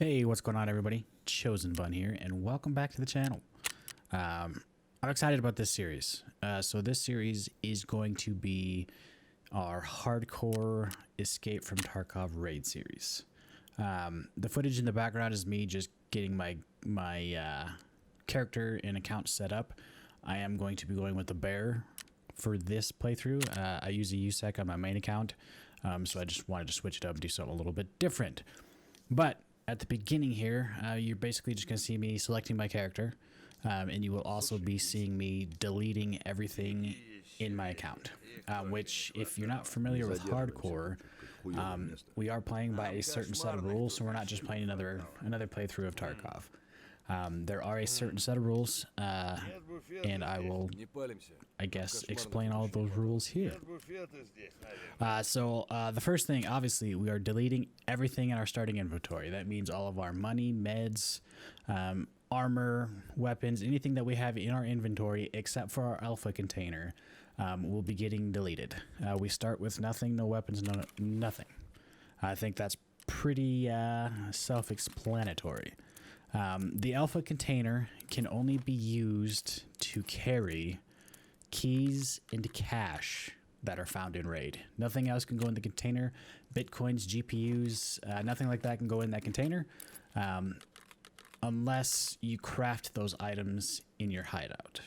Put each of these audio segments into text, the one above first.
Hey, what's going on, everybody? Chosen Bun here, and welcome back to the channel. I'm excited about this series. So this series is going to be our hardcore Escape from Tarkov raid series. The footage in the background is me just getting my character and account set up. I am going to be going with the bear for this playthrough. I use a USEC on my main account, so I just wanted to switch it up and do something a little bit different. But at the beginning here, you're basically just going to see me selecting my character, and you will also be seeing me deleting everything in my account, which, if you're not familiar with hardcore, we are playing by a certain set of rules, so we're not just playing another playthrough of Tarkov. There are a certain set of rules, and I will, I guess, explain all of those rules here. The first thing, obviously, we are deleting everything in our starting inventory. That means all of our money, meds, armor, weapons, anything that we have in our inventory except for our alpha container will be getting deleted. We start with nothing, no weapons, nothing. I think that's pretty self-explanatory. The alpha container can only be used to carry keys and cash that are found in raid. Nothing else can go in the container. Bitcoins, GPUs, nothing like that can go in that container unless you craft those items in your hideout.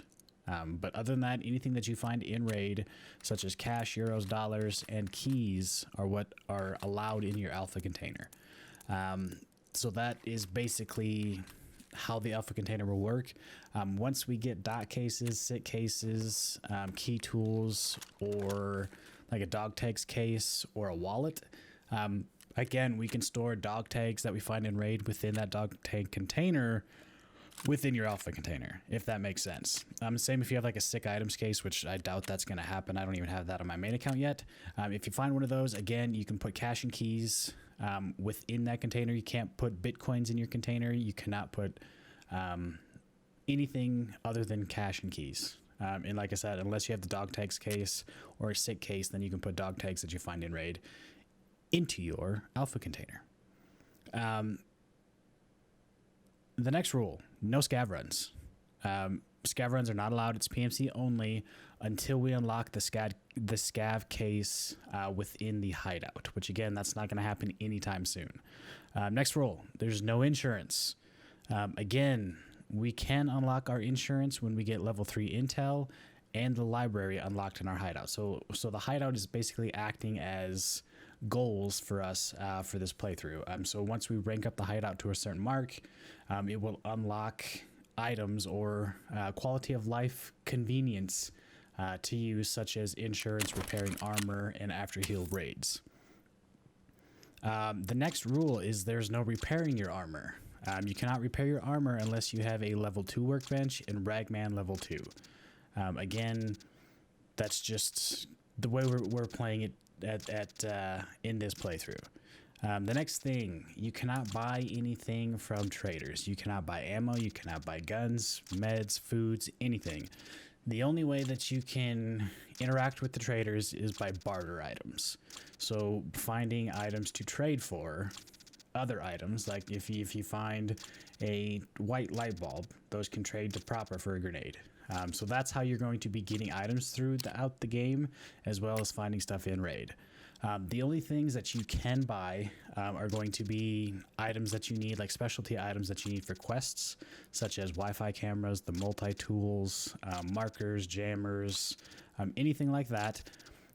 But other than that, anything that you find in raid, such as cash, euros, dollars, and keys, are what are allowed in your alpha container. So that is basically how the alpha container will work. Once we get dot cases, sit cases, key tools, or like a dog tags case or a wallet, again, we can store dog tags that we find in raid within that dog tag container within your alpha container, if that makes sense. Same if you have like a sick items case, which I doubt that's going to happen. I don't even have that on my main account yet. If you find one of those, again, you can put cash and keys within that container. You can't put bitcoins in your container. You cannot put anything other than cash and keys. And like I said, unless you have the dog tags case or a sick case, then you can put dog tags that you find in raid into your alpha container. The next rule, no scav runs. Scav runs are not allowed. It's PMC only until we unlock the scav case within the hideout, which again, that's not going to happen anytime soon. Next rule, there's no insurance. Again, we can unlock our insurance when we get level 3 intel and the library unlocked in our hideout. So the hideout is basically acting as goals for us for this playthrough. So once we rank up the hideout to a certain mark, it will unlock items or quality of life convenience to use, such as insurance, repairing armor, and after heal raids. The next rule is there's no repairing your armor. You cannot repair your armor unless you have a level 2 workbench and Ragman level 2. Again, that's just the way we're playing it in this playthrough. The next thing, you cannot buy anything from traders. You cannot buy ammo, you cannot buy guns, meds, foods, anything. The only way that you can interact with the traders is by barter items. So finding items to trade for other items, like if you find a white light bulb, those can trade to proper for a grenade. So that's how you're going to be getting items throughout the game, as well as finding stuff in raid. The only things that you can buy are going to be items that you need, like specialty items that you need for quests, such as Wi-Fi cameras, the multi-tools, markers, jammers, anything like that.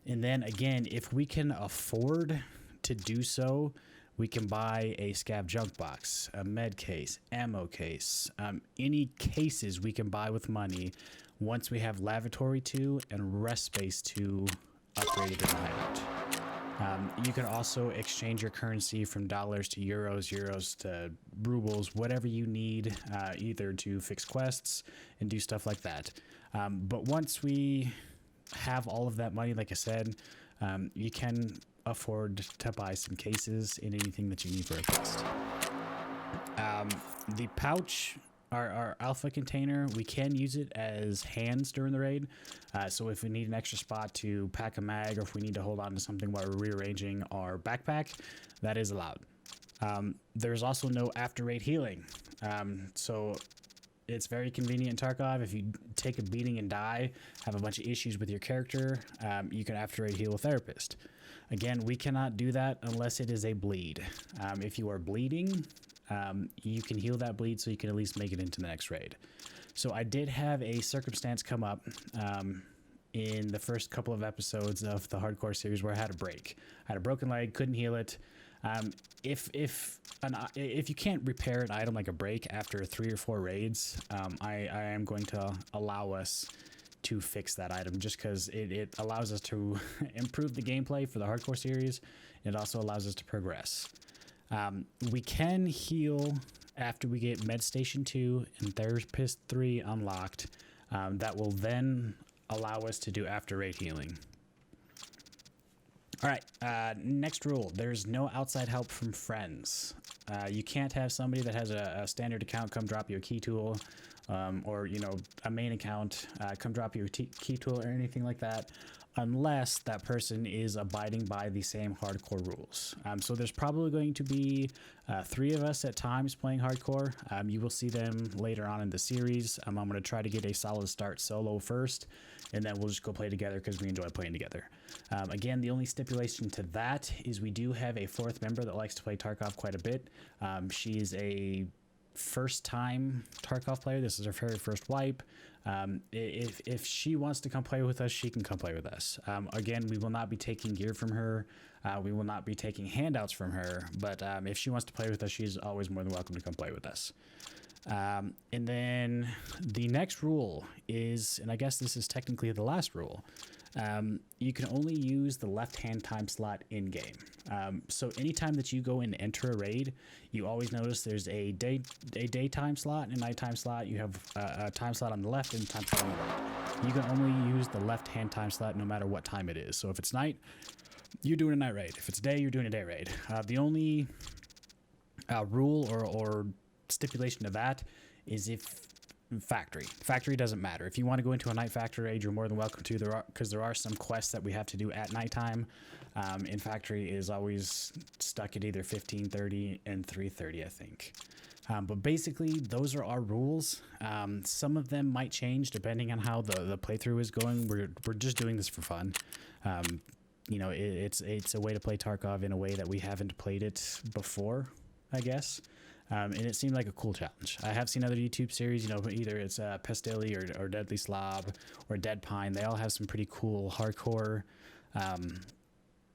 And then again, if we can afford to do so, we can buy a scav junk box, a med case, ammo case, any cases we can buy with money once we have lavatory 2 and rest space 2 upgraded in the hideout. You can also exchange your currency from dollars to euros, euros to rubles, whatever you need, either to fix quests and do stuff like that. But once we have all of that money, like I said, you can afford to buy some cases and anything that you need for a quest. The pouch, our alpha container, we can use it as hands during the raid. So if we need an extra spot to pack a mag, or if we need to hold on to something while we're rearranging our backpack, that is allowed. There's also no after raid healing. So it's very convenient in Tarkov. If you take a beating and die, have a bunch of issues with your character, you can after raid heal a therapist. Again, we cannot do that unless it is a bleed. If you are bleeding, you can heal that bleed so you can at least make it into the next raid. So I did have a circumstance come up in the first couple of episodes of the hardcore series where I had a break. I had a broken leg, couldn't heal it. If you can't repair an item like a break after 3 or 4 raids, I am going to allow us to fix that item just because it allows us to improve the gameplay for the hardcore series. It also allows us to progress. We can heal after we get Med Station 2 and Therapist 3 unlocked. That will then allow us to do after raid healing. All right, next rule. There's no outside help from friends. You can't have somebody that has a standard account come drop you a key tool, or, you know, a main account come drop you a key tool or anything like that, unless that person is abiding by the same hardcore rules. So there's probably going to be 3 of us at times playing hardcore. You will see them later on in the series. I'm going to try to get a solid start solo first, and then we'll just go play together because we enjoy playing together. Again, the only stipulation to that is we do have a 4th member that likes to play Tarkov quite a bit. She is a first-time Tarkov player. This is her very first wipe. If she wants to come play with us, she can come play with us. Again, we will not be taking gear from her. We will not be taking handouts from her. But if she wants to play with us, she's always more than welcome to come play with us. And then the next rule is, and I guess this is technically the last rule, you can only use the left-hand time slot in-game. So anytime that you go and enter a raid, you always notice there's a daytime slot and a nighttime slot. You have a time slot on the left and a time slot on the right. You can only use the left-hand time slot no matter what time it is. So if it's night, you're doing a night raid. If it's day, you're doing a day raid. The only rule or stipulation to that is if factory doesn't matter. If you want to go into a night factory raid, you're more than welcome to. Because there are some quests that we have to do at nighttime. In factory is always stuck at either 15:30 and 3:30, I think. But basically, those are our rules. Some of them might change depending on how the playthrough is going. We're just doing this for fun. You know, it's a way to play Tarkov in a way that we haven't played it before, I guess. And it seemed like a cool challenge. I have seen other YouTube series, you know, either it's Pestilly or Deadly Slob or Dead Pine. They all have some pretty cool hardcore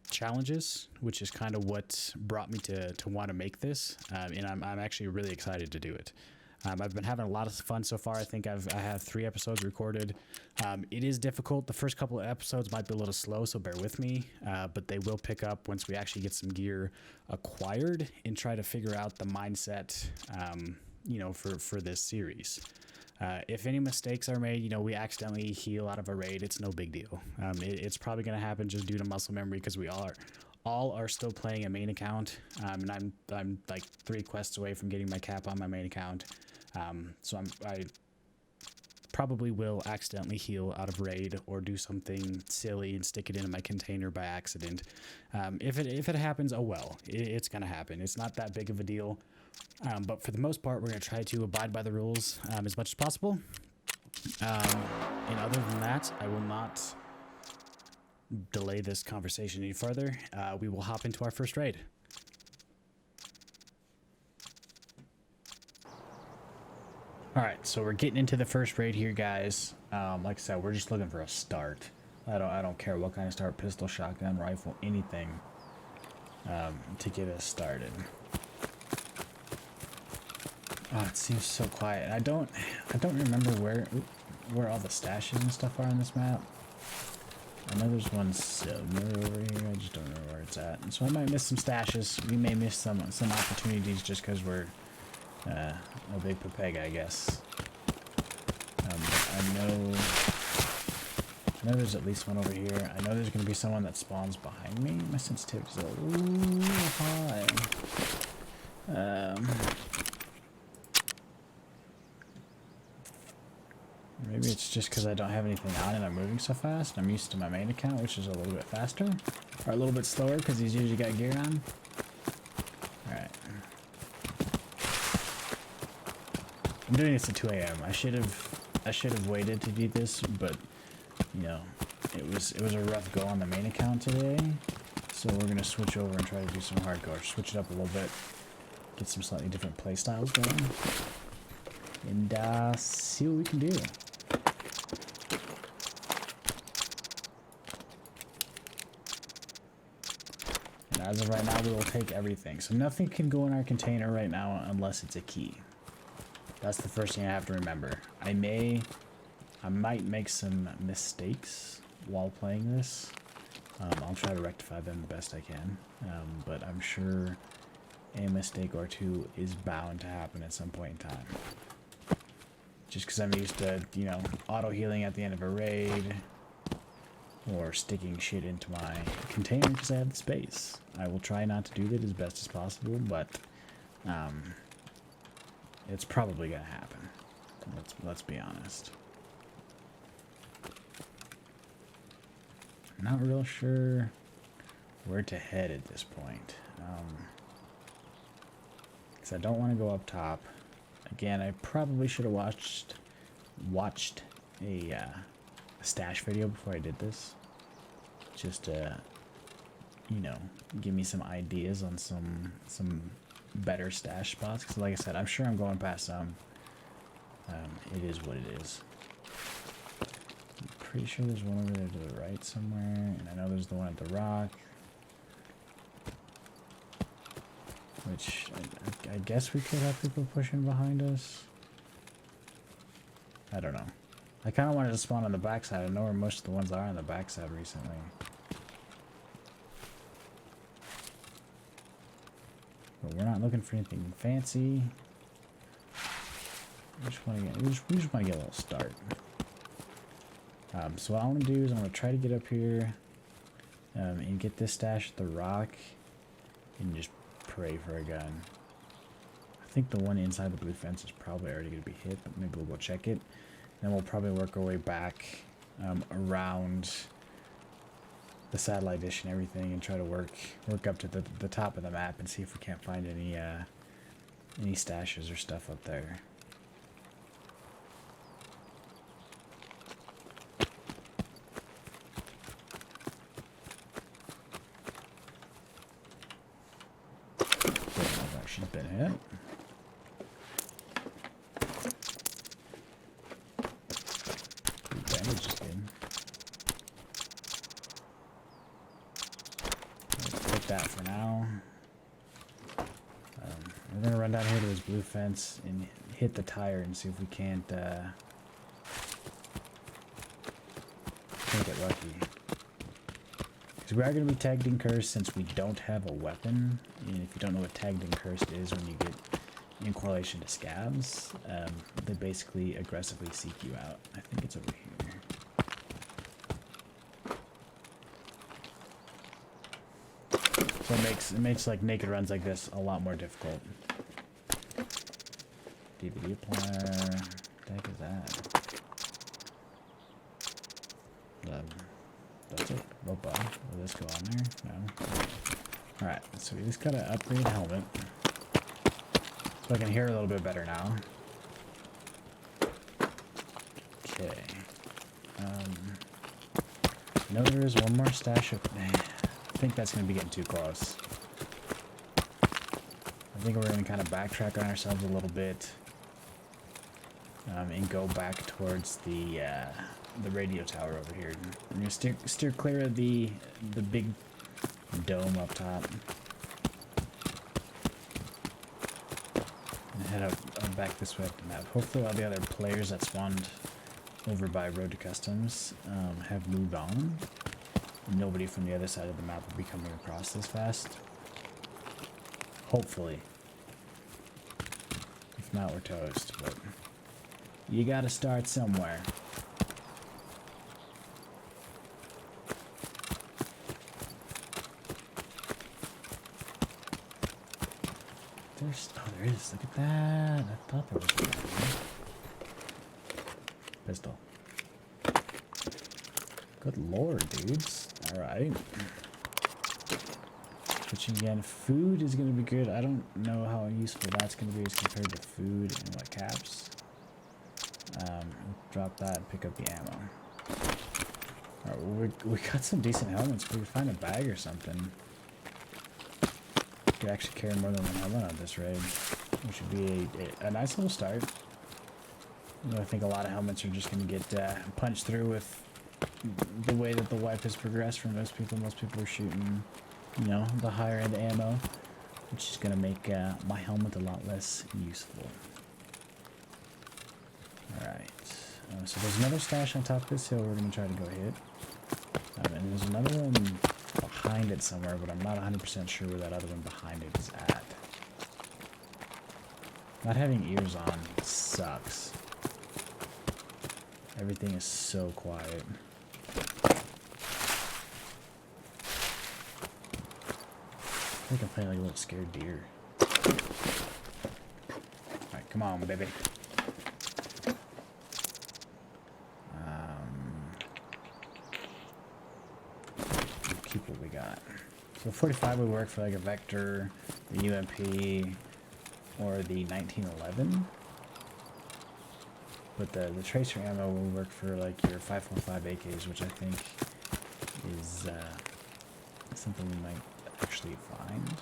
challenges, which is kind of what brought me to want to make this. And I'm actually really excited to do it. I've been having a lot of fun so far. I think I have 3 episodes recorded. It is difficult. The first couple of episodes might be a little slow, so bear with me. But they will pick up once we actually get some gear acquired and try to figure out the mindset, you know, for this series. If any mistakes are made, you know, we accidentally heal out of a raid, it's no big deal. It's probably going to happen just due to muscle memory because we all are still playing a main account. And I'm like 3 quests away from getting my cap on my main account. So I probably will accidentally heal out of raid or do something silly and stick it into my container by accident. If it happens, oh well, it's gonna happen. It's not that big of a deal. But for the most part, we're gonna try to abide by the rules as much as possible. And other than that, I will not delay this conversation any further. We will hop into our first raid. All right, so we're getting into the first raid here, guys. Like I said, we're just looking for a start. I don't care what kind of start, pistol, shotgun, rifle, anything, to get us started. Oh, it seems so quiet. I don't remember where all the stashes and stuff are on this map. I know there's one somewhere over here. I just don't know where it's at. And so I might miss some stashes. We may miss some opportunities just because we're a big Pepega, I guess. But I know there's at least one over here. I know there's going to be someone that spawns behind me. My sensitivity's a little high. Maybe it's just because I don't have anything on and I'm moving so fast. I'm used to my main account, which is a little bit faster. Or a little bit slower because he's usually got gear on. Alright. I'm doing this at 2 a.m. I should have waited to do this, but you know, it was a rough go on the main account today. So we're gonna switch over and try to do some hardcore. Switch it up a little bit, get some slightly different play styles going, and see what we can do. And as of right now, we will take everything. So nothing can go in our container right now unless it's a key. That's the first thing I have to remember. I might make some mistakes while playing this. I'll try to rectify them the best I can. But I'm sure a mistake or two is bound to happen at some point in time. Just because I'm used to, you know, auto-healing at the end of a raid, or sticking shit into my container because I have the space. I will try not to do that as best as possible, but it's probably gonna happen. Let's be honest. I'm not real sure where to head at this point, because I don't want to go up top. Again, I probably should have watched a stash video before I did this, just to, you know, give me some ideas on some better stash spots. Because like I said, I'm sure I'm going past some. It is what it is. I'm pretty sure there's one over there to the right somewhere, and I know there's the one at the rock, which I guess we could have people pushing behind us. I don't know. I kind of wanted to spawn on the backside. I know where most of the ones are on the backside recently. But we're not looking for anything fancy. We just want to get a little start. So what I want to do is I'm going to try to get up here and get this stash at the rock and just pray for a gun. I think the one inside the blue fence is probably already going to be hit, but maybe we'll go check it. Then we'll probably work our way back around the satellite dish and everything, and try to work up to the top of the map and see if we can't find any stashes or stuff up there. She's been hit. Damage is good. Let's take that for now. We're gonna run down here to this blue fence and hit the tire and see if we can't get lucky. Because we are going to be tagged and cursed since we don't have a weapon. And if you don't know what tagged and cursed is, when you get in correlation to scabs, they basically aggressively seek you out. I think it's over here. So it makes like naked runs like this a lot more difficult. DVD player. What the heck is that? That's it. Will this go on there? No. Alright, so we just gotta upgrade the helmet. So I can hear a little bit better now. Okay. I know there is one more stash of... I think that's gonna be getting too close. I think we're gonna kind of backtrack on ourselves a little bit. And go back towards the radio tower over here. I'm gonna steer clear of the big dome up top. And head up back this way up the map. Hopefully all the other players that spawned over by Road to Customs have moved on. Nobody from the other side of the map will be coming across this fast. Hopefully. If not, we're toast, but you gotta start somewhere. There is. Look at that. I thought there was one. Pistol. Good lord, dudes. Alright. Switching again. Food is going to be good. I don't know how useful that's going to be as compared to food and what caps. Drop that and pick up the ammo. Alright, we got some decent helmets. We could find a bag or something. We could actually carry more than one helmet on this raid, which would be a nice little start. You know, I think a lot of helmets are just going to get punched through with the way that the wipe has progressed for most people. Most people are shooting, you know, the higher end ammo, which is going to make my helmet a lot less useful. Alright, so there's another stash on top of this hill we're going to try to go hit. And there's another one behind it somewhere, but I'm not 100% sure where that other one behind it is at. Not having ears on sucks. Everything is so quiet. I think I'm playing like a little scared deer. Alright, come on, baby. Keep what we got. So 45 would work for like a Vector, the UMP, or the 1911. But the tracer ammo will work for like your 5.5 AKs, which I think is something we might actually find.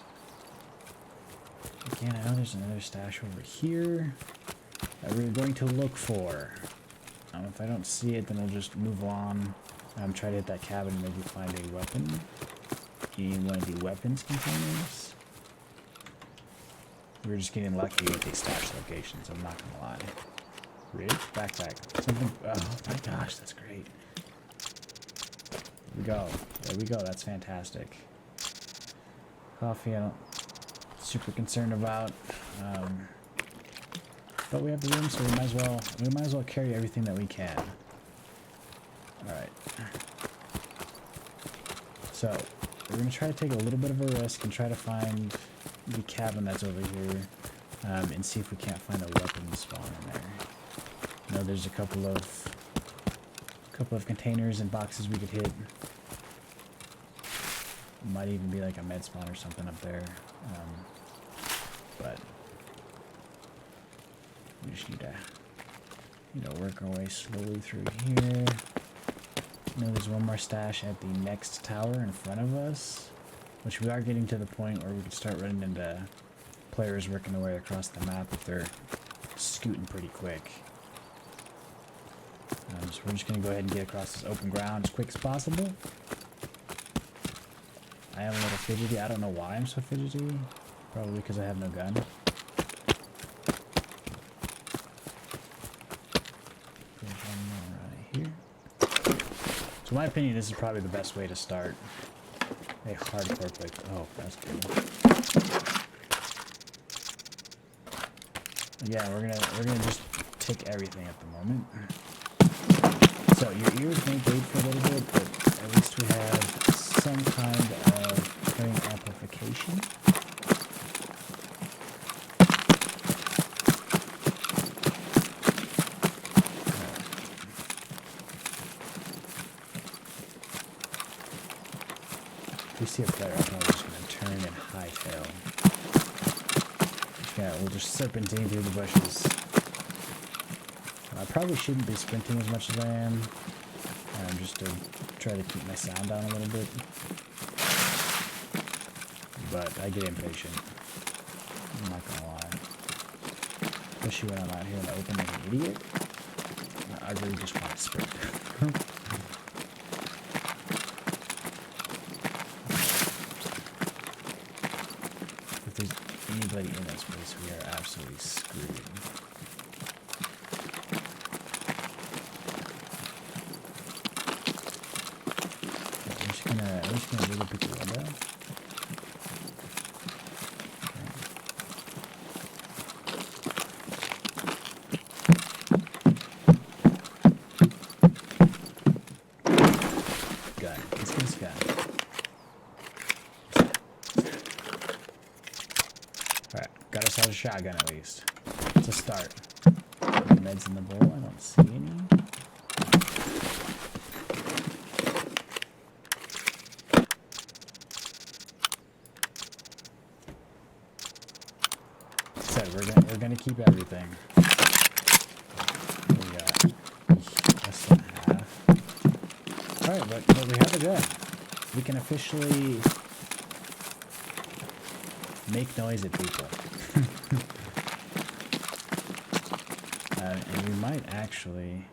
Again, I know there's another stash over here that we're going to look for. If I don't see it, then we'll just move on. Try to hit that cabin and maybe find a weapon in one of the weapons containers. We're just getting lucky with these stash locations, I'm not gonna lie. Rig? Backpack. Something. Oh my gosh, that's great. There we go. There we go, that's fantastic. Coffee, I'm not super concerned about. But we have the room, so we might as well carry everything that we can. Alright. So, we're going to try to take a little bit of a risk and try to find the cabin that's over here, and see if we can't find a weapon spawn in there. I know there's a couple of containers and boxes we could hit. Might even be like a med spawn or something up there. But we just need to work our way slowly through here. I know there's one more stash at the next tower in front of us, which we are getting to the point where we can start running into players working their way across the map if they're scooting pretty quick. So we're just going to go ahead and get across this open ground as quick as possible. I am a little fidgety. I don't know why I'm so fidgety. Probably because I have no gun. So in my opinion, this is probably the best way to start a hardcore play. Oh, that's cool. Yeah, we're gonna just take everything at the moment. So your ears may bleed for a little bit, but at least we have some kind of hearing amplification. If we see a player, I'm probably just going to turn and hightail. Yeah, we'll just serpentine through the bushes. I probably shouldn't be sprinting as much as I am, just to try to keep my sound down a little bit. But I get impatient. I'm not going to lie. Especially when I'm out here in the open like an idiot. I really just want to sprint. If there's anybody in this place, we are absolutely screwed. I'm just gonna really pick the window. Gun. Let's get this gun. Alright, got ourselves a shotgun at least. It's a start. Meds in the bowl, I don't see any. We're gonna keep everything. There we go. Alright, but we have a gun. We can officially make noise at people. And we might actually...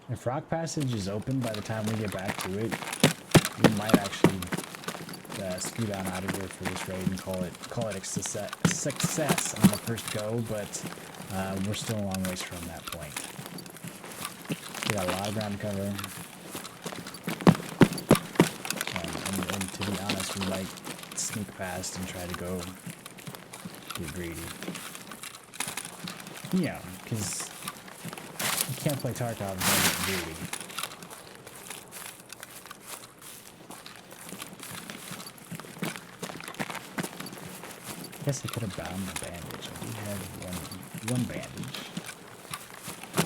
If Rock Passage is open by the time we get back to it, we might actually scoot on out of here for this raid and call it a success on the first go, but we're still a long ways from that point. We got a lot of ground cover. And to be honest, we might sneak past and try to go get greedy. Yeah, because you can't play Tarkov without getting greedy. I guess I could have bound my bandage. I do have one bandage.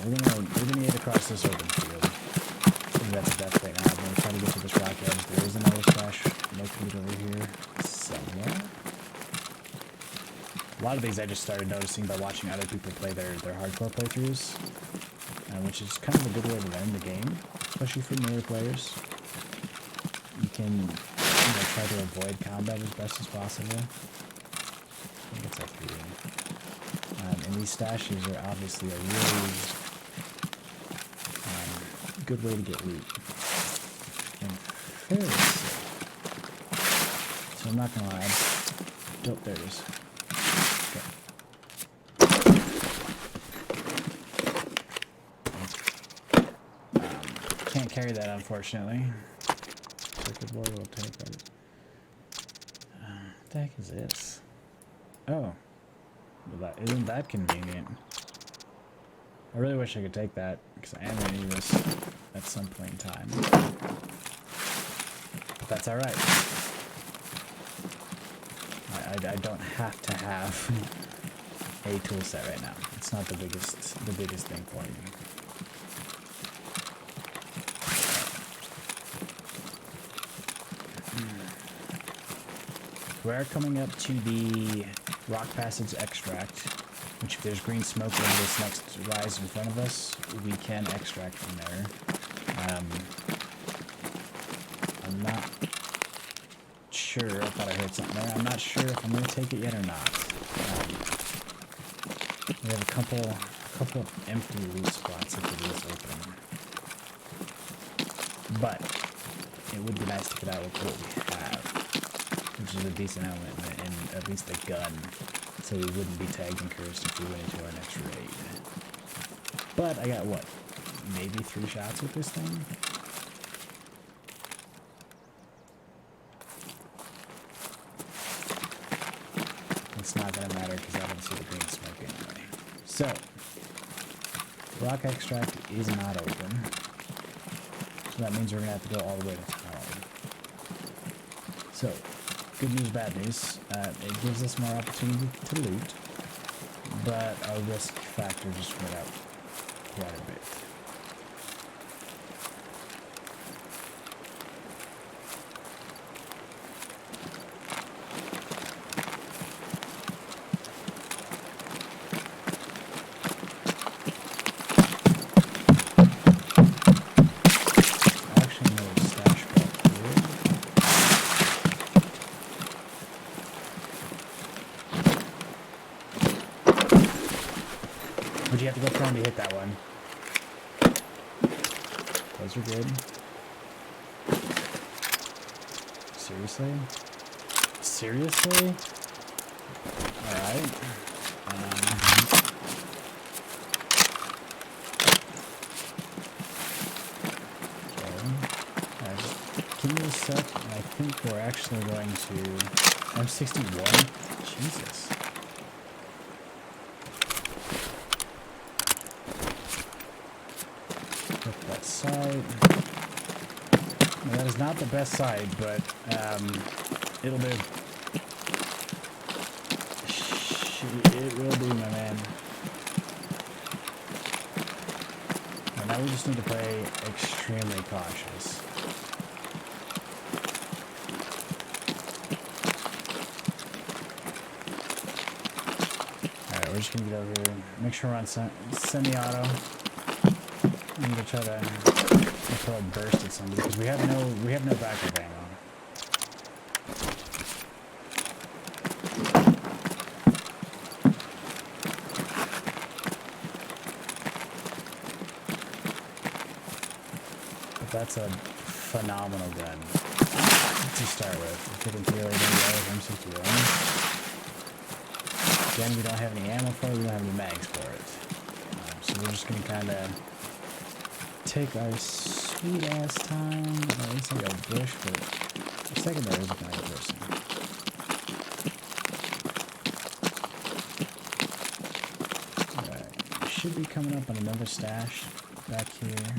We're gonna get across this open field. I think that's the best right now. I'm gonna try to get to this rock edge. There is another stash located over here somewhere. A lot of these I just started noticing by watching other people play their hardcore playthroughs, which is kind of a good way to learn the game, especially for newer players. You can try to avoid combat as best as possible. I think it's up here. And these stashes are obviously a really good way to get loot. And fairly safe. So I'm not gonna lie. Oh, there it is. Can't carry that, unfortunately. Circuit board will take that. What the heck is this? Oh. Well, isn't that convenient? I really wish I could take that, because I am going to need this at some point in time. But that's alright. I don't have to have a tool set right now. It's not the biggest thing for me. We're coming up to the Rock Passage extract, which if there's green smoke in this next rise in front of us, we can extract from there. I'm not sure. I thought I heard something there. I'm not sure if I'm going to take it yet or not. We have a couple of empty loot spots if it is open. But it would be nice to get out with what we have, which is a decent element and at least a gun, so we wouldn't be tagged and cursed if we went into our next raid. But I got, what, maybe 3 shots with this thing? It's not going to matter because I don't see the green smoke anyway. So, rock extract is not open. So that means we're going to have to go all the way to town. So, good news, bad news. It gives us more opportunity to loot, but our risk factor just went up quite a bit. Would you have to go prone to hit that one? Those are good. Seriously? Seriously? Alright. Okay. Just give me a sec, and I think we're actually going to... M61? Jesus. That side. Well, that is not the best side, but it'll do. It will do, my man. And now we just need to play extremely cautious. Alright, we're just gonna get over here. Make sure we're on semi-auto. I'm gonna try to make until I bursted somebody because we have no backup ammo. But that's a phenomenal gun to start with. If you can feel it in the M61. Again, we don't have any ammo for it, we don't have any mags for it. So we're just gonna kind of take our sweet ass time. Well, it's like a bush, but the second there is looking like a person. Alright, we should be coming up on another stash back here.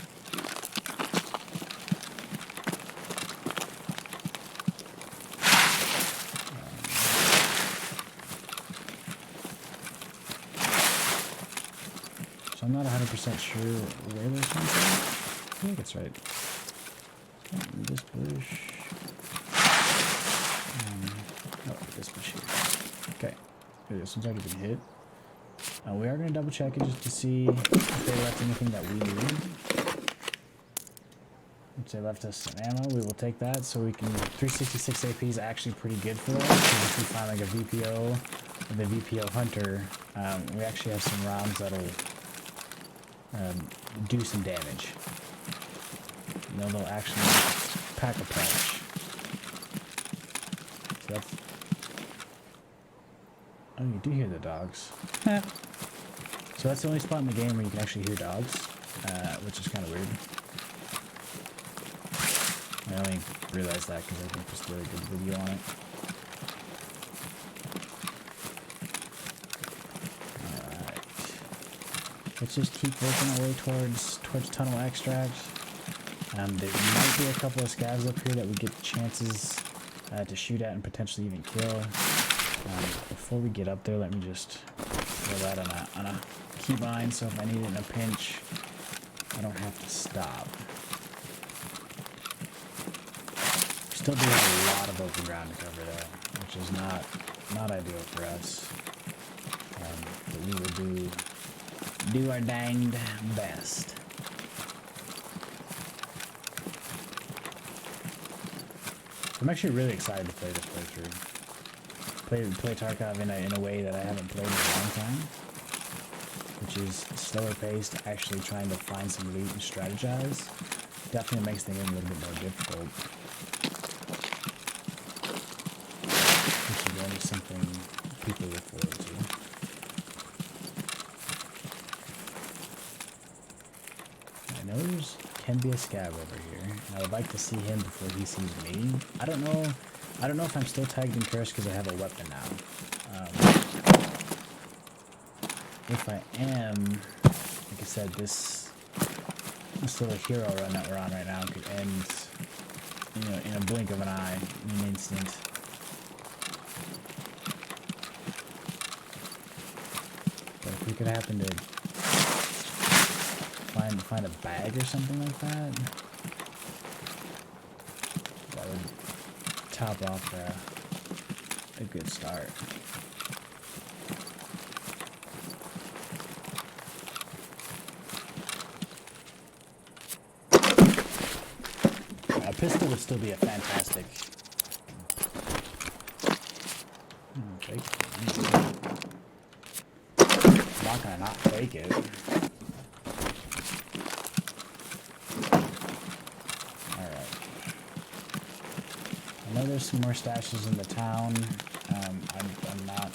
So I'm not 100% sure where this one's at. I think it's right. This bush. Oh, this bush here. Okay. There it is. Seems like it's been hit. We are going to double check it just to see if they left anything that we need. If they left us some ammo, we will take that. So we can. 366 AP is actually pretty good for us. If we find like a VPO or the VPO Hunter, we actually have some rounds that'll do some damage. You know, they'll actually pack a punch. So that's... Oh, you do hear the dogs. So that's the only spot in the game where you can actually hear dogs, which is kind of weird. I only realized that because I think there's a really good video on it. Let's just keep working our way towards tunnel extract. There might be a couple of scavs up here that we get chances to shoot at and potentially even kill. Before we get up there, let me just throw that on a keybind, so if I need it in a pinch, I don't have to stop. Still do have a lot of open ground to cover though, which is not ideal for us. But we will do our danged best. I'm actually really excited to play this playthrough. Play Tarkov in a way that I haven't played in a long time, which is slower paced, actually trying to find some loot and strategize. Definitely makes the game a little bit more difficult, which is only something people look forward to. I know there's can be a scav over here, and I would like to see him before he sees me. I don't know if I'm still tagged in curse because I have a weapon now. If I am, like I said, this little hero run that we're on right now could end, you know, in a blink of an eye, in an instant. But if we could happen to find a bag or something like that, that would top off a good start. A pistol would still be a fantastic. Fake it. I'm not gonna not fake it. I know there's some more stashes in the town. I'm not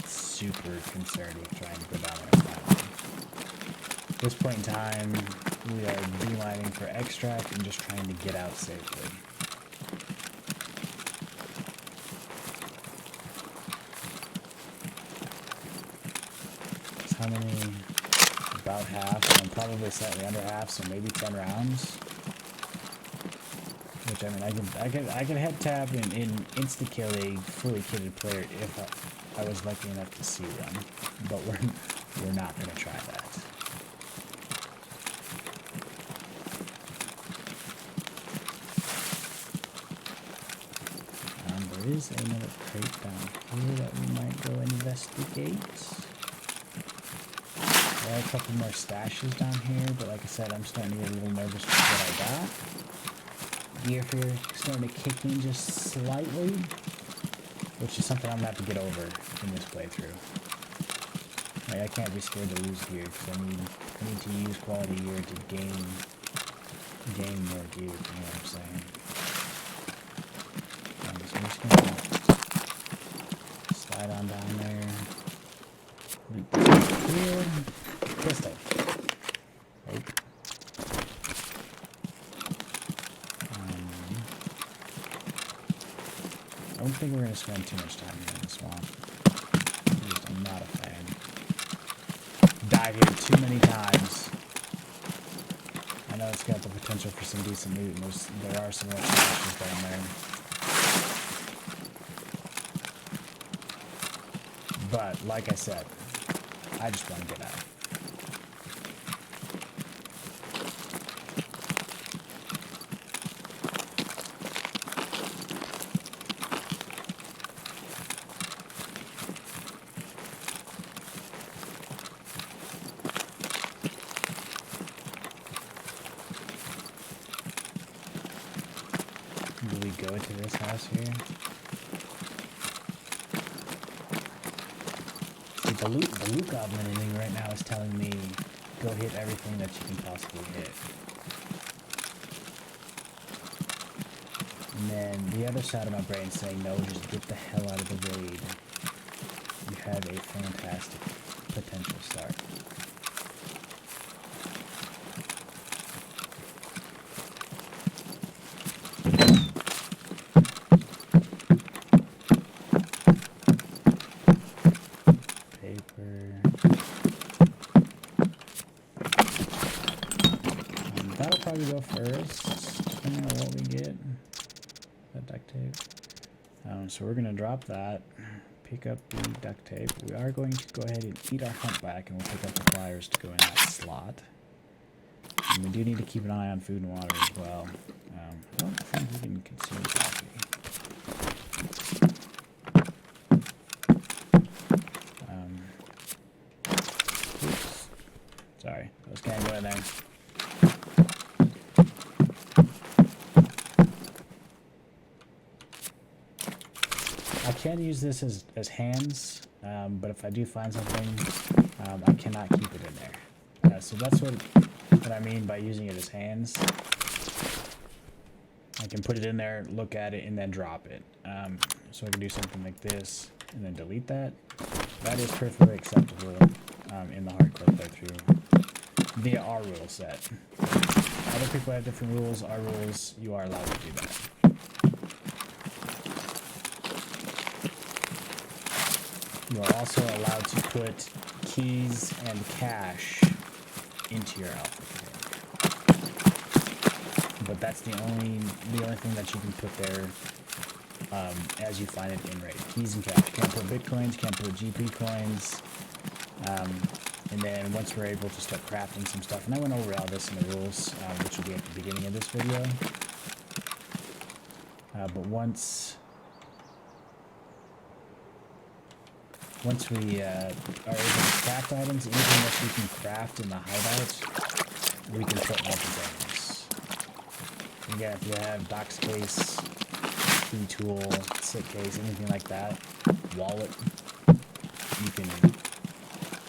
super concerned with trying to go down there now. At this point in time, we are beelining for extract and just trying to get out safely. So how many? About half. I'm probably slightly under half, so maybe 10 rounds. Which, I mean, I can head tap and insta kill a fully kitted player if I was lucky enough to see one, but we're not gonna try that. There is another crate down here that we might go investigate. There are a couple more stashes down here, but like I said, I'm starting to get a little nervous with what I got. Gear fear starting to kick in just slightly, which is something I'm gonna have to get over in this playthrough. Like, I can't be scared to lose gear because I need to use quality gear to gain more gear. You know what I'm saying? So I'm just gonna slide on down there. Here, pistol. Nope. I don't think we're gonna spend too much time here in the swamp. I'm not a fan. Died here too many times. I know it's got the potential for some decent loot, and there are some more stashes down there. But, like I said, I just want to get out. Do we go to this house here? See, the loot goblin ending right now is telling me go hit everything that you can possibly hit. And then the other side of my brain saying no, just get the hell out of the raid. You have a fantastic potential start. That'll probably go first, depending on what we get. That duct tape. So we're gonna drop that, pick up the duct tape. We are going to go ahead and eat our hunt back, and we'll pick up the pliers to go in that slot. And we do need to keep an eye on food and water as well. I don't think we can consume coffee. Oops. Sorry, those can't go in there. I can use this as hands, but if I do find something, I cannot keep it in there. So that's what I mean by using it as hands. I can put it in there, look at it, and then drop it. So I can do something like this, and then delete that. That is perfectly acceptable in the hardcore playthrough via our rule set. Other people have different rules. Our rules, you are allowed to do that. You are also allowed to put keys and cash into your outfit container. But that's the only thing that you can put there as you find it in raid. Keys and cash. You can't put bitcoins, can't put GP coins. And then once we're able to start crafting some stuff, and I went over all this in the rules, which will be at the beginning of this video. But once we are able to craft items, anything that we can craft in the hideouts, we can put multi-things. Again, if you have docs case, key tool, sit case, anything like that, wallet, you can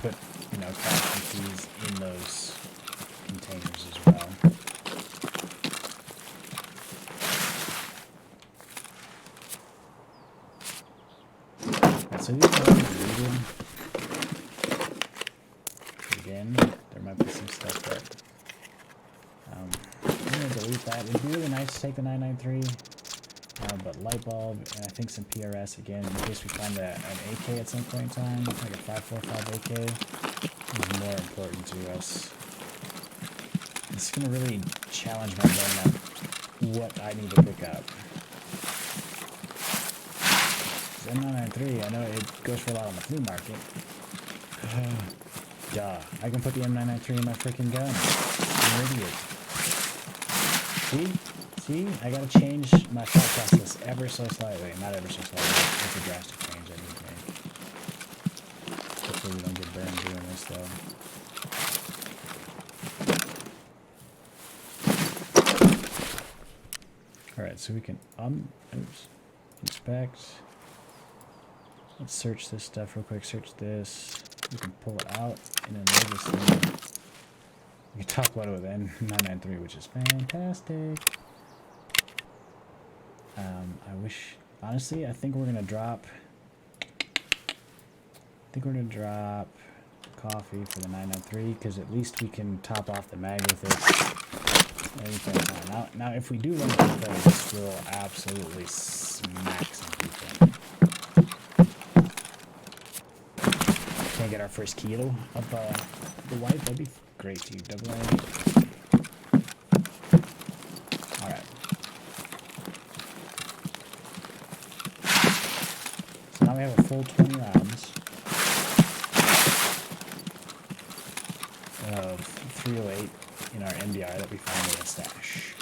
put, crafting keys in those containers as well. So these are all deleted. Again, there might be some stuff that I'm gonna delete that. It'd be really nice to take the 993, but light bulb and I think some PRS again in case we find an AK at some point in time, like a 545 AK, is more important to us. It's gonna really challenge my brain on what I need to pick up. M993, I know it goes for a lot on the flea market. Duh. I can put the M993 in my freaking gun. I'm an idiot. See? I gotta change my thought process ever so slightly. Not ever so slightly. It's a drastic change I need to make. Hopefully we don't get burned doing this though. Alright, so we can inspect. Let's search this stuff real quick. Search this. We can pull it out and then load this thing. We can top load it with N993, which is fantastic. I wish, honestly, I think we're gonna drop. Coffee for the 993 because at least we can top off the mag with it. Anything. Now, if we do run it with it, this will absolutely smack some people. Can I get our first kilo of the white? That'd be great, too. Double A. Alright. So now we have a full 20 rounds of 308 in our MDR that we found in a stash.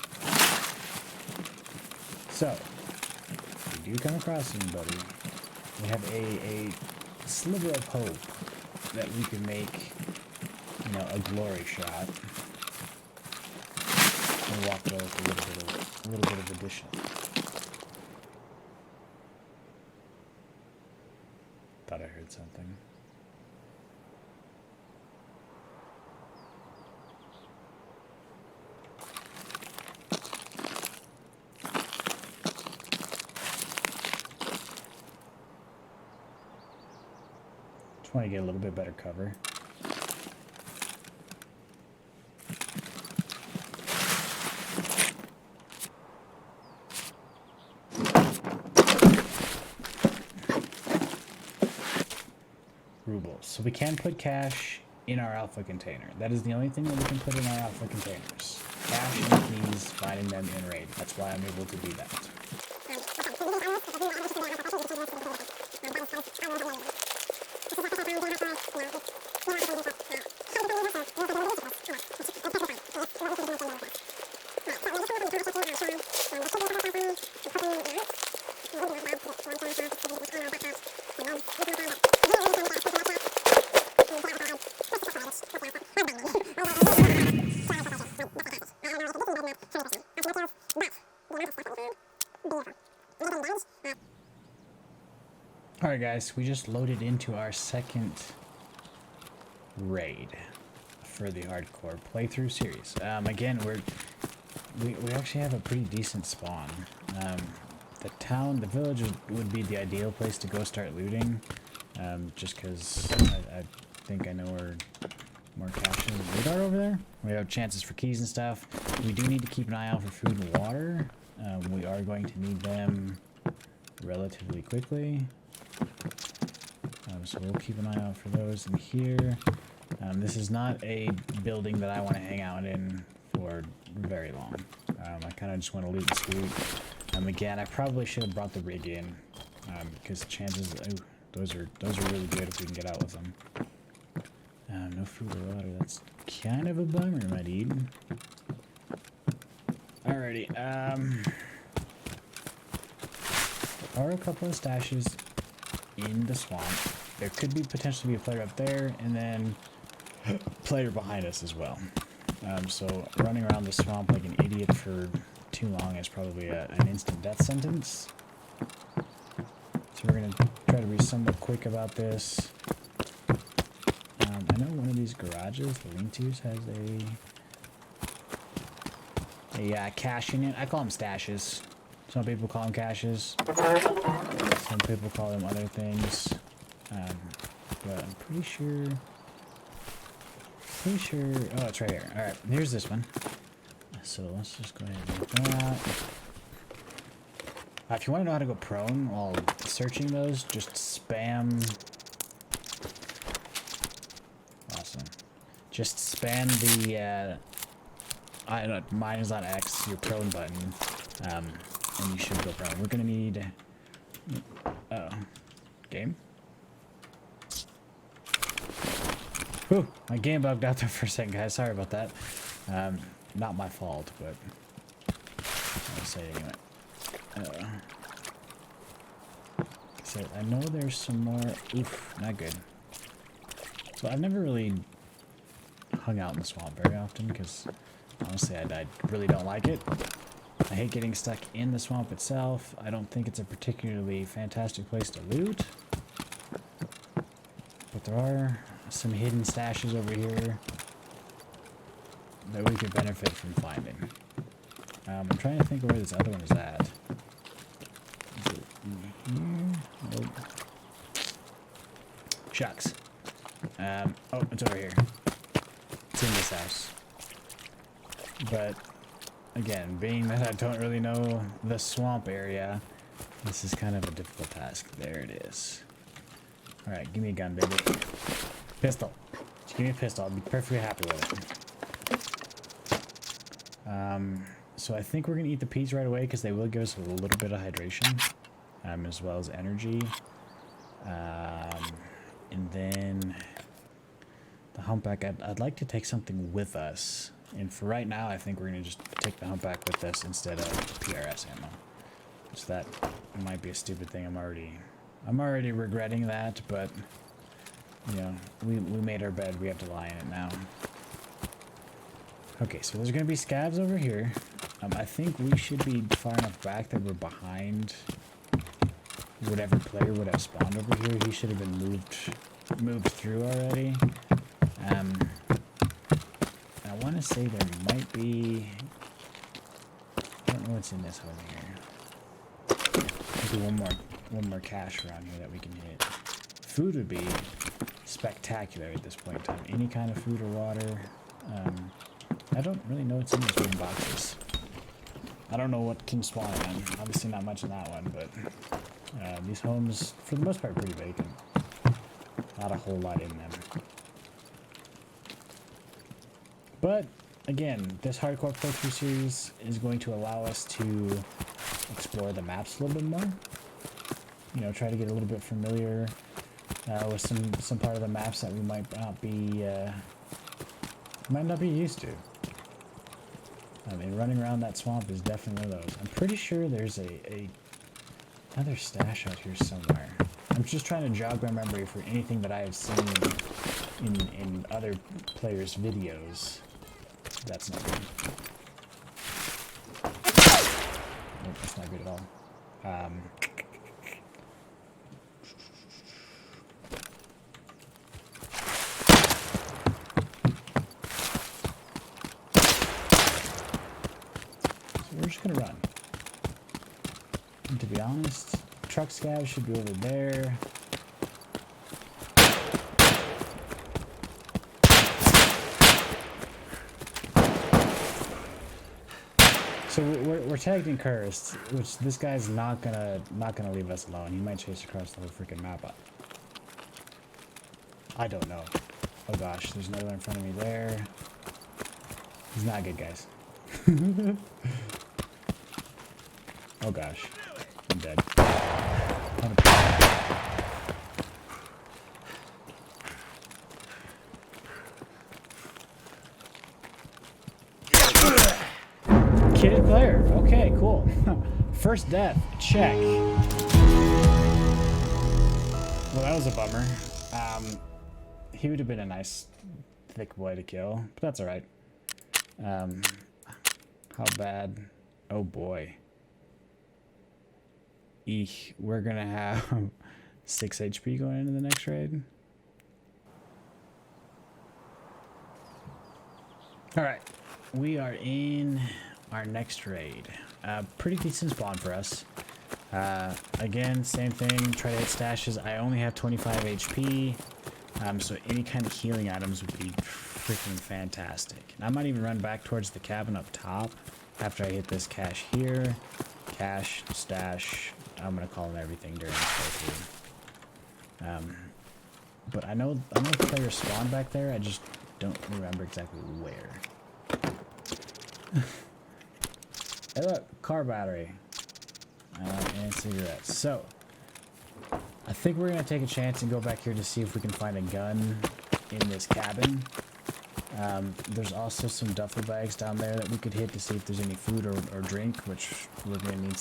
So, if we do come across anybody, we have a sliver of hope that we can make, you know, a glory shot and walk away with a little bit of addition. Thought I heard something. Want to get a little bit better cover. Rubles. So we can put cash in our alpha container. That is the only thing that we can put in our alpha containers. Cash and keys, finding them in raid. That's why I'm able to do that. Alright guys, we just loaded into our second raid for the hardcore playthrough series. Again, we actually have a pretty decent spawn. The village would be the ideal place to go start looting, just because I think I know where more caches and radar over there. We have chances for keys and stuff. We do need to keep an eye out for food and water. We are going to need them relatively quickly. So we'll keep an eye out for those in here. This is not a building that I want to hang out in for very long. I kind of just want to loot and scoot. Again, I probably should have brought the rig in because chances, those are really good if we can get out with them. No food or water. That's kind of a bummer, my dude. Alrighty. There are a couple of stashes in the swamp. There could be potentially be a player up there, and then a player behind us as well. So running around the swamp like an idiot for too long is probably an instant death sentence. So we're gonna try to be somewhat quick about this. I know one of these garages, the lean-tos, has a cache in it. I call them stashes. Some people call them caches. Some people call them other things. But I'm pretty sure. Oh, it's right here. All right, here's this one. So let's just go ahead and do that. If you want to know how to go prone while searching those, just spam. Awesome. Just spam the. I don't know, mine is on X, your prone button, and you should go prone. We're gonna need. Game. Whew, my game bugged out there for a second, guys. Sorry about that. Not my fault, but I'll say it anyway. So I know there's some more. Oof, not good. So I've never really hung out in the swamp very often because honestly, I really don't like it. I hate getting stuck in the swamp itself. I don't think it's a particularly fantastic place to loot. But there are some hidden stashes over here that we could benefit from finding. I'm trying to think of where this other one is at. Is it in here? Nope. Shucks. Oh, it's over here. It's in this house. But, again, being that I don't really know the swamp area, this is kind of a difficult task. There it is. Alright, give me a gun, baby. Pistol. Just give me a pistol. I'll be perfectly happy with it. So I think we're going to eat the peas right away because they will give us a little bit of hydration, as well as energy. And then the humpback, I'd like to take something with us. And for right now, I think we're going to just take the humpback with us instead of PRS ammo. So that might be a stupid thing. I'm already regretting that, but you know, we made our bed. We have to lie in it now. Okay, so there's going to be scabs over here. I think we should be far enough back that we're behind whatever player would have spawned over here. He should have been moved through already. And I want to say there might be... I don't know what's in this one here. Maybe one more cache around here that we can hit. Food would be spectacular at this point in time. Any kind of food or water. I don't really know what's in these wooden boxes. I don't know what can spawn in them. Obviously not much in that one, but these homes, for the most part, are pretty vacant. Not a whole lot in them. But, again, this hardcore playthrough series is going to allow us to explore the maps a little bit more. You know, try to get a little bit familiar with some part of the maps that we might not be used to. I mean, running around that swamp is definitely one of those. I'm pretty sure there's another stash out here somewhere. I'm just trying to jog my memory for anything that I have seen in other players' videos. That's not good. Nope, that's not good at all. We're just gonna run. And to be honest, truck scavs should be over there. So we're tagged and cursed, which this guy's not gonna leave us alone. He might chase across the whole freaking map. I don't know. Oh gosh, there's another one in front of me there. He's not good, guys. Oh gosh, I'm dead. 100%. Kitted player. Okay, cool. First death. Check. Well, that was a bummer. He would have been a nice thick boy to kill, but that's all right. How bad? Oh boy. Eek, we're gonna have 6 HP going into the next raid. Alright, we are in our next raid. Pretty decent spawn for us. Again, same thing, try to hit stashes. I only have 25 HP, so any kind of healing items would be freaking fantastic. And I might even run back towards the cabin up top after I hit this cache here. Cache, stash, I'm gonna call them everything during this playthrough. But I know the player spawned back there, I just don't remember exactly where. Hey look, car battery. And cigarettes. So, I think we're gonna take a chance and go back here to see if we can find a gun in this cabin. There's also some duffel bags down there that we could hit to see if there's any food or drink, which we're gonna need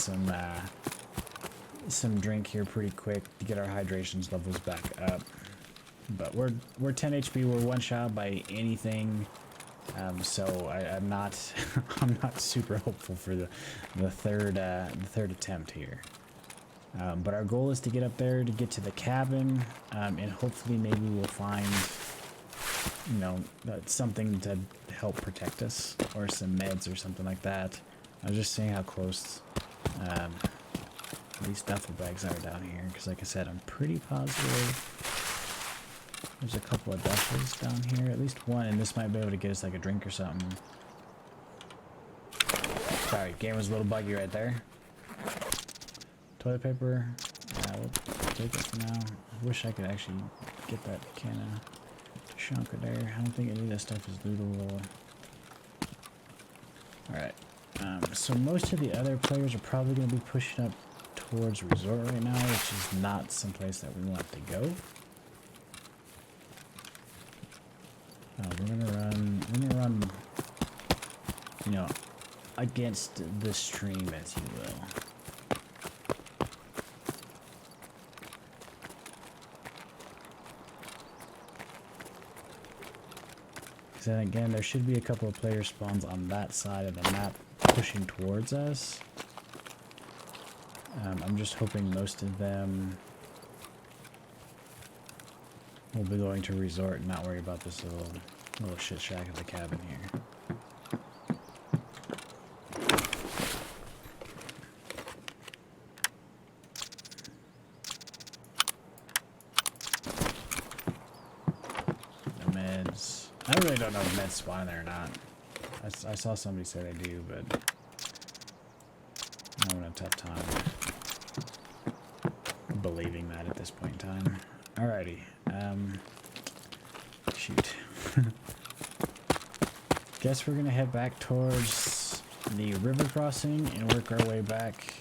some drink here pretty quick to get our hydration levels back up. But we're 10 HP, we're one shot by anything So I'm not I'm not super hopeful for the third attempt here. But our goal is to get up there, to get to the cabin, and hopefully maybe we'll find, you know, something to help protect us, or some meds or something like that. I was just seeing how close these duffel bags are down here, because like I said, I'm pretty positive there's a couple of duffels down here, at least one, and this might be able to get us like a drink or something. Sorry, game was a little buggy right there. Toilet paper, we'll take it for now. I wish I could actually get that can of Shanka there. I don't think any of that stuff is lootable. Alright, so most of the other players are probably going to be pushing up towards Resort right now, which is not someplace that we want to go. We're gonna run, you know, against the stream, as you will. Because then again, there should be a couple of player spawns on that side of the map pushing towards us. I'm just hoping most of them will be going to Resort and not worry about this little shit shack of the cabin here. No meds. I really don't know if meds spawn there or not. I saw somebody say they do, but I'm having a tough time believing that at this point in time. Alrighty. Shoot. Guess we're gonna head back towards the river crossing and work our way back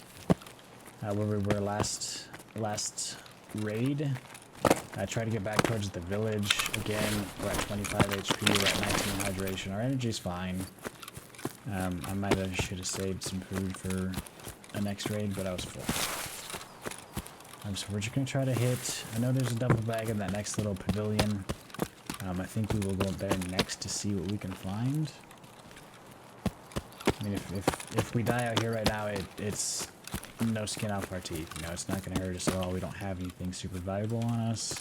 where we were last raid. I try to get back towards the village. Again, we're at 25 HP, we're at 19 hydration. Our energy's fine. I might have should have saved some food for a next raid, but I was full. So we're just going to try to hit. I know there's a double bag in that next little pavilion. I think we will go there next to see what we can find. I mean, if we die out here right now, it's no skin off our teeth. You know, it's not going to hurt us at all. We don't have anything super valuable on us.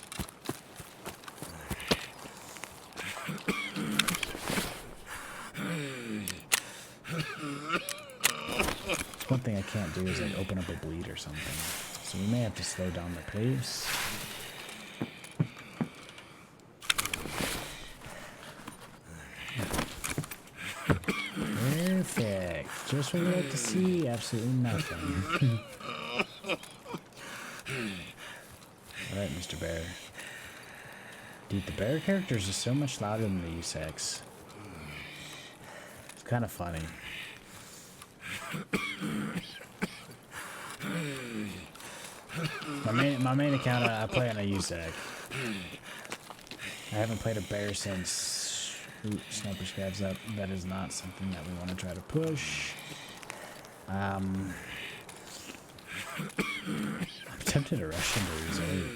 One thing I can't do is like open up a bleed or something. So we may have to slow down the pace. Perfect. Just what we like to see. Absolutely nothing. Alright, Mr. Bear. Dude, the bear characters are so much louder than the USEX. It's kind of funny. My main account, I play on a USEC. I haven't played a bear since Sniper Scavs up. That is not something that we want to try to push. I'm tempted to rush into Resort.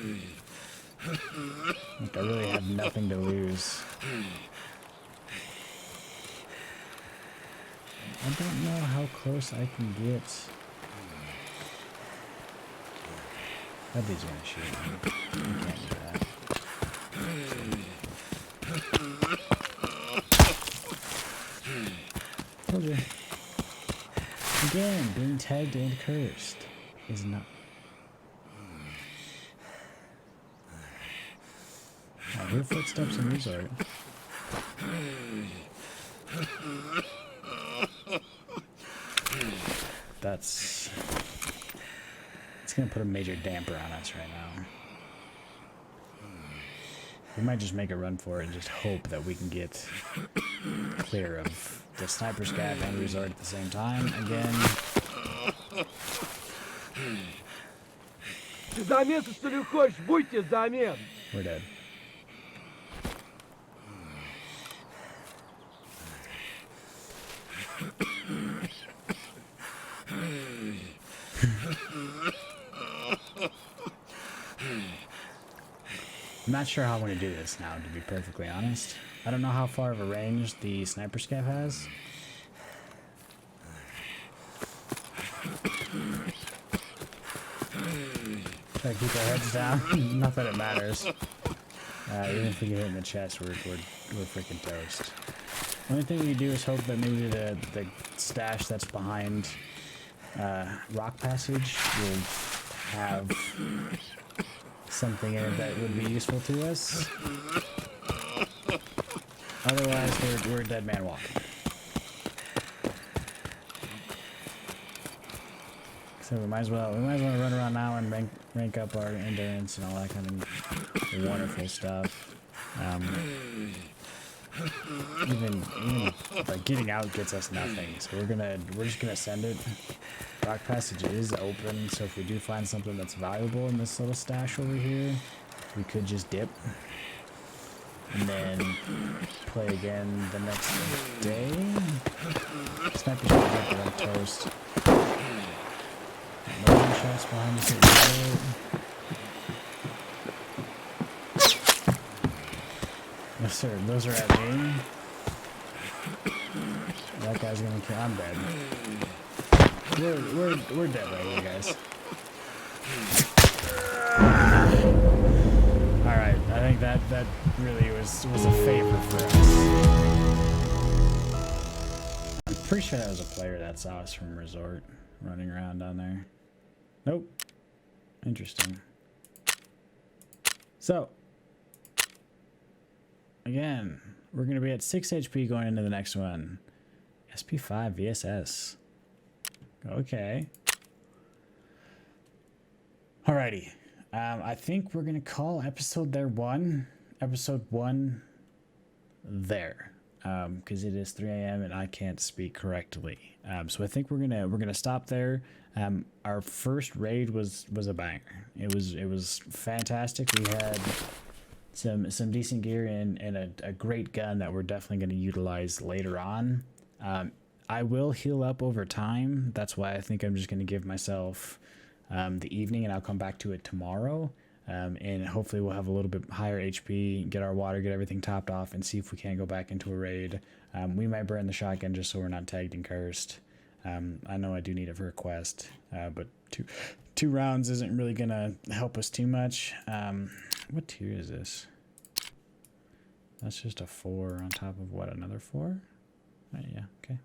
Like, I really have nothing to lose. I don't know how close I can get. That dude's gonna shoot me. You can't do that. Told you. Again, being tagged and cursed is not. I hear footsteps in Resort. It's gonna put a major damper on us right now. We might just make a run for it and just hope that we can get clear of the Sniper Scav and Resort at the same time. Again. We're dead. I'm not sure how I'm going to do this now, to be perfectly honest. I don't know how far of a range the sniper scav has. Try to keep our heads down. Not that it matters. Even if we get hit in the chest, we're freaking toast. Only thing we do is hope that maybe the stash that's behind Rock Passage will have something in it that would be useful to us. Otherwise, we're a dead man walking. So we might as well run around now and rank up our endurance and all that kind of wonderful stuff. Even like getting out gets us nothing, so we're just gonna send it. Rock Passage is open, so if we do find something that's valuable in this little stash over here, we could just dip and then play again the next day. Sniper's gonna get the right toast. No shots behind us. Yes, sir. Those are at me. That guy's gonna kill. I'm dead. We're dead right here, guys. All right. I think that really was a favor for us. I'm pretty sure that was a player that saw us from Resort running around down there. Nope. Interesting. So. Again, we're going to be at 6 HP going into the next one. SP5 VSS. Okay. Alrighty. I think we're going to call episode 1 there. Because it is 3 a.m. and I can't speak correctly. So I think we're gonna stop there. Our first raid was a banger. It was fantastic. We had some decent gear and a great gun that we're definitely going to utilize later on. I will heal up over time. That's why I think I'm just going to give myself the evening, and I'll come back to it tomorrow. And hopefully we'll have a little bit higher HP, get our water, get everything topped off, and see if we can't go back into a raid. We might burn the shotgun just so we're not tagged and cursed. I know I do need it for a quest, but two rounds isn't really going to help us too much. What tier is this? That's just a 4 on top of what, another 4? Yeah, okay.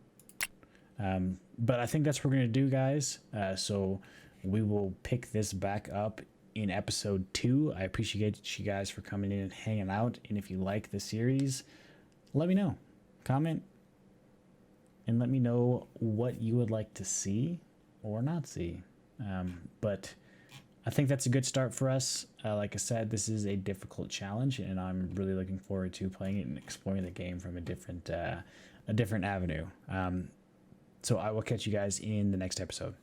But I think that's what we're going to do, guys. So we will pick this back up in episode 2. I appreciate you guys for coming in and hanging out. And if you like the series, let me know. Comment and let me know what you would like to see or not see. But I think that's a good start for us. Like I said, this is a difficult challenge, and I'm really looking forward to playing it and exploring the game from a different avenue. So I will catch you guys in the next episode.